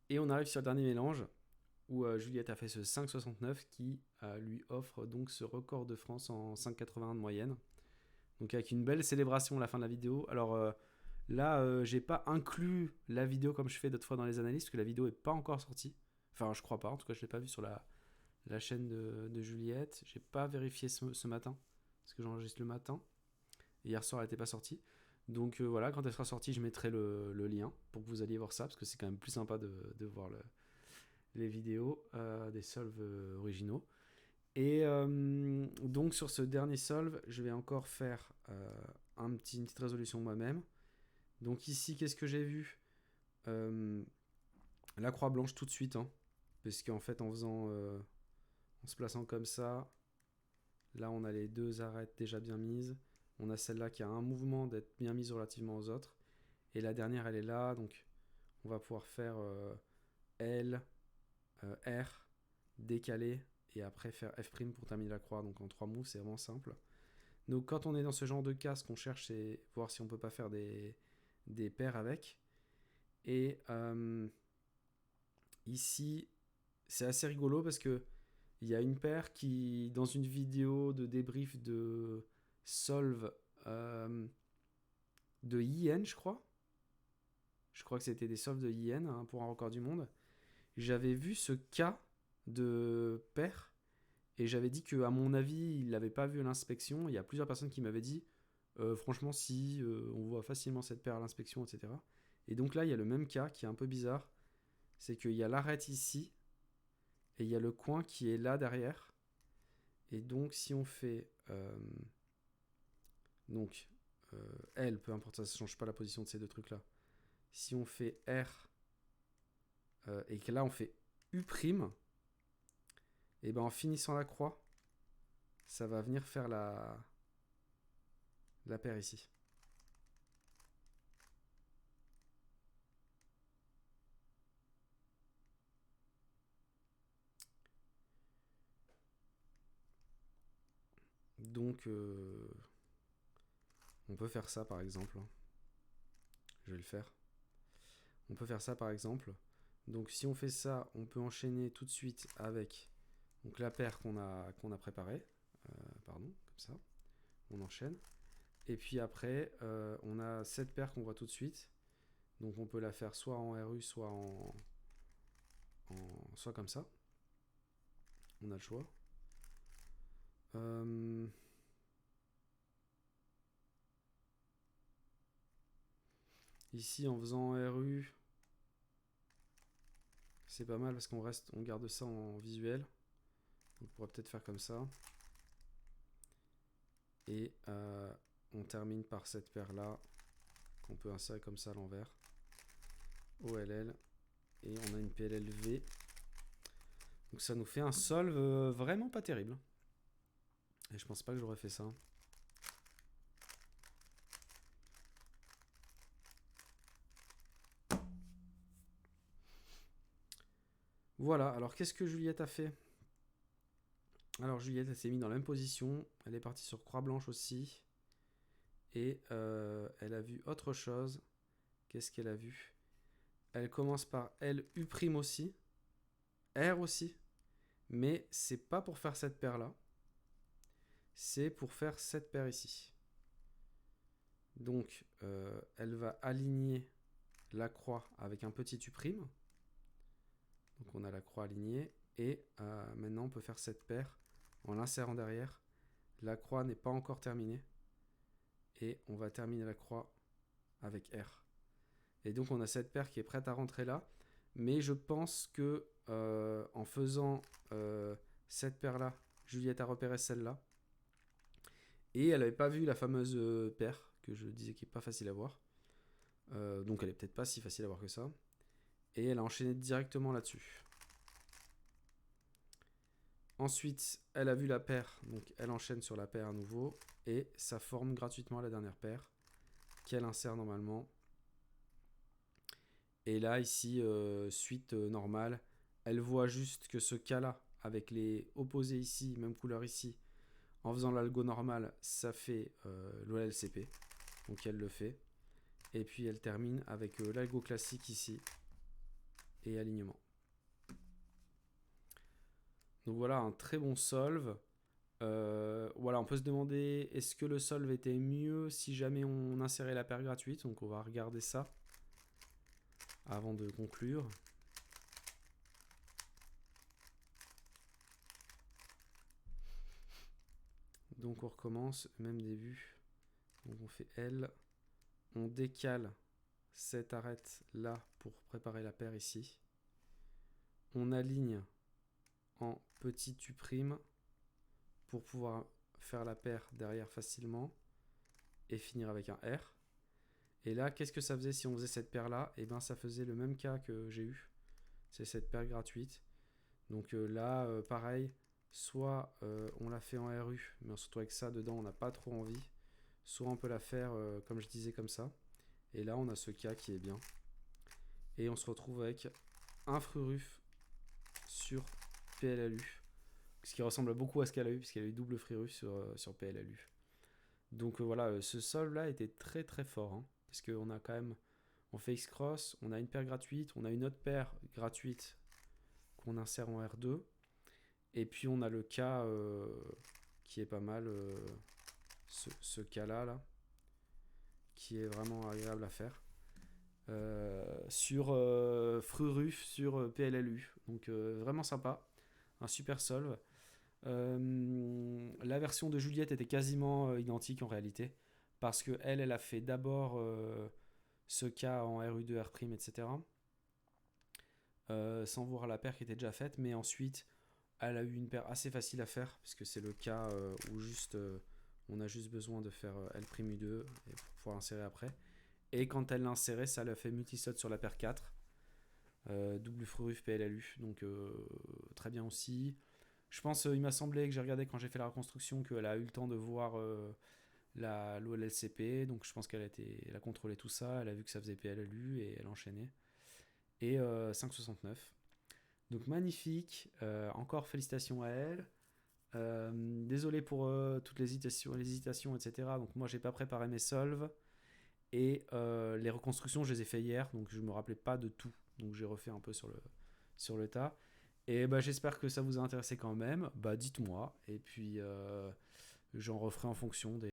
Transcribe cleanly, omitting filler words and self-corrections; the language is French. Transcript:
Et on arrive sur le dernier mélange où Juliette a fait ce 5,69 qui lui offre donc ce record de France en 5,81 de moyenne. Donc avec une belle célébration à la fin de la vidéo. Alors là, j'ai pas inclus la vidéo comme je fais d'autres fois dans les analyses parce que la vidéo est pas encore sortie. Enfin, je crois pas. En tout cas, je l'ai pas vue sur la chaîne de Juliette. J'ai pas vérifié ce matin parce que j'enregistre le matin. Et hier soir, elle n'était pas sortie. Donc voilà, quand elle sera sortie, je mettrai le lien pour que vous alliez voir ça parce que c'est quand même plus sympa de voir les vidéos des solves originaux. Et donc sur ce dernier solve, je vais encore faire une petite résolution moi-même. Donc ici, qu'est-ce que j'ai vu La croix blanche tout de suite, hein, parce qu'en fait, en se plaçant comme ça, là on a les deux arêtes déjà bien mises. On a celle-là qui a un mouvement d'être bien mise relativement aux autres. Et la dernière, elle est là, donc on va pouvoir faire L, R, décaler, et après faire F' pour terminer la croix. Donc en 3 moves, c'est vraiment simple. Donc quand on est dans ce genre de cas, ce qu'on cherche, c'est voir si on peut pas faire des paires avec. Et ici, c'est assez rigolo parce que il y a une paire qui, dans une vidéo de débrief de solve de IN, je crois que c'était des solves de IN hein, pour un record du monde, j'avais vu ce cas de paire et j'avais dit que à mon avis il l'avait pas vu à l'inspection. Il y a plusieurs personnes qui m'avaient dit franchement si on voit facilement cette paire à l'inspection, etc. Et donc là il y a le même cas qui est un peu bizarre, c'est qu'il y a l'arête ici et il y a le coin qui est là derrière. Et donc si on fait donc L, peu importe, ça ne change pas la position de ces deux trucs là. Si on fait R et que là on fait U', et ben en finissant la croix, ça va venir faire la paire ici. Donc on peut faire ça par exemple. Je vais le faire. On peut faire ça par exemple. Donc si on fait ça, on peut enchaîner tout de suite avec donc, la paire qu'on a préparée. Pardon, comme ça. On enchaîne. Et puis après, on a cette paire qu'on voit tout de suite. Donc on peut la faire soit en RU, soit comme ça. On a le choix. Ici, en faisant RU, c'est pas mal parce on garde ça en visuel. On pourrait peut-être faire comme ça. Et on termine par cette paire-là, qu'on peut insérer comme ça à l'envers. OLL. Et on a une PLLV. Donc ça nous fait un solve vraiment pas terrible. Et je pense pas que j'aurais fait ça. Voilà, alors qu'est-ce que Juliette a fait? Alors Juliette, elle s'est mise dans la même position. Elle est partie sur croix blanche aussi. Et elle a vu autre chose. Qu'est-ce qu'elle a vu? Elle commence par L, U' aussi. R aussi. Mais c'est pas pour faire cette paire-là. C'est pour faire cette paire ici. Donc, elle va aligner la croix avec un petit U'. Donc, on a la croix alignée. Et maintenant, on peut faire cette paire en l'insérant derrière. La croix n'est pas encore terminée. Et on va terminer la croix avec R. Et donc, on a cette paire qui est prête à rentrer là. Mais je pense que en faisant cette paire-là, Juliette a repéré celle-là. Et elle n'avait pas vu la fameuse paire que je disais qui n'est pas facile à voir. Donc elle est peut-être pas si facile à voir que ça. Et elle a enchaîné directement là-dessus. Ensuite, elle a vu la paire, donc elle enchaîne sur la paire à nouveau. Et ça forme gratuitement la dernière paire qu'elle insère normalement. Et là, ici, suite normale, elle voit juste que ce cas-là, avec les opposés ici, même couleur ici, en faisant l'algo normal, ça fait l'OLCP. Donc elle le fait. Et puis elle termine avec l'algo classique ici. et alignement. Donc voilà un très bon solve. Voilà, on peut se demander est-ce que le solve était mieux si jamais on insérait la paire gratuite. Donc on va regarder ça avant de conclure. Donc on recommence, même début. Donc on fait L, on décale cette arête là pour préparer la paire ici. On aligne en petit U' pour pouvoir faire la paire derrière facilement et finir avec un R. Et là, qu'est-ce que ça faisait si on faisait cette paire là? Et bien ça faisait le même cas que j'ai eu. C'est cette paire gratuite. Donc là, pareil, soit on la fait en RU, mais surtout avec ça dedans, on n'a pas trop envie. Soit on peut la faire, comme je disais, comme ça. Et là, on a ce cas qui est bien. Et on se retrouve avec un free-ruf sur PLLU. Ce qui ressemble beaucoup à ce qu'elle a eu, puisqu'elle a eu double free-ruf sur PLLU. Donc voilà, ce solve là était très très fort. Hein, parce qu'on a quand même, on fait X-Cross, on a une paire gratuite, on a une autre paire gratuite qu'on insère en R2. Et puis on a le cas qui est pas mal, ce cas là, qui est vraiment agréable à faire. Sur free-ruf, sur PLLU. Donc vraiment sympa, un super solve. La version de Juliette était quasiment identique en réalité, parce que elle a fait d'abord ce cas en RU2, R', etc. Sans voir la paire qui était déjà faite, mais ensuite elle a eu une paire assez facile à faire, parce que c'est le cas où juste on a juste besoin de faire L'U2 et pour pouvoir insérer après. Et quand elle l'a inséré, ça l'a fait multislot sur la paire 4. Double free-ruf PLLU, donc très bien aussi. Je pense, il m'a semblé que j'ai regardé quand j'ai fait la reconstruction qu'elle a eu le temps de voir l'OLLCP, donc je pense qu'elle a contrôlé tout ça, elle a vu que ça faisait PLLU et elle a enchaîné. Et 5,69. Donc magnifique, encore félicitations à elle. Désolé pour toutes les hésitations, etc. Donc moi j'ai pas préparé mes solves. Et les reconstructions, je les ai fait hier, donc je me rappelais pas de tout. Donc j'ai refait un peu sur le tas. Et bah, j'espère que ça vous a intéressé quand même. Bah, dites-moi. Et puis j'en referai en fonction des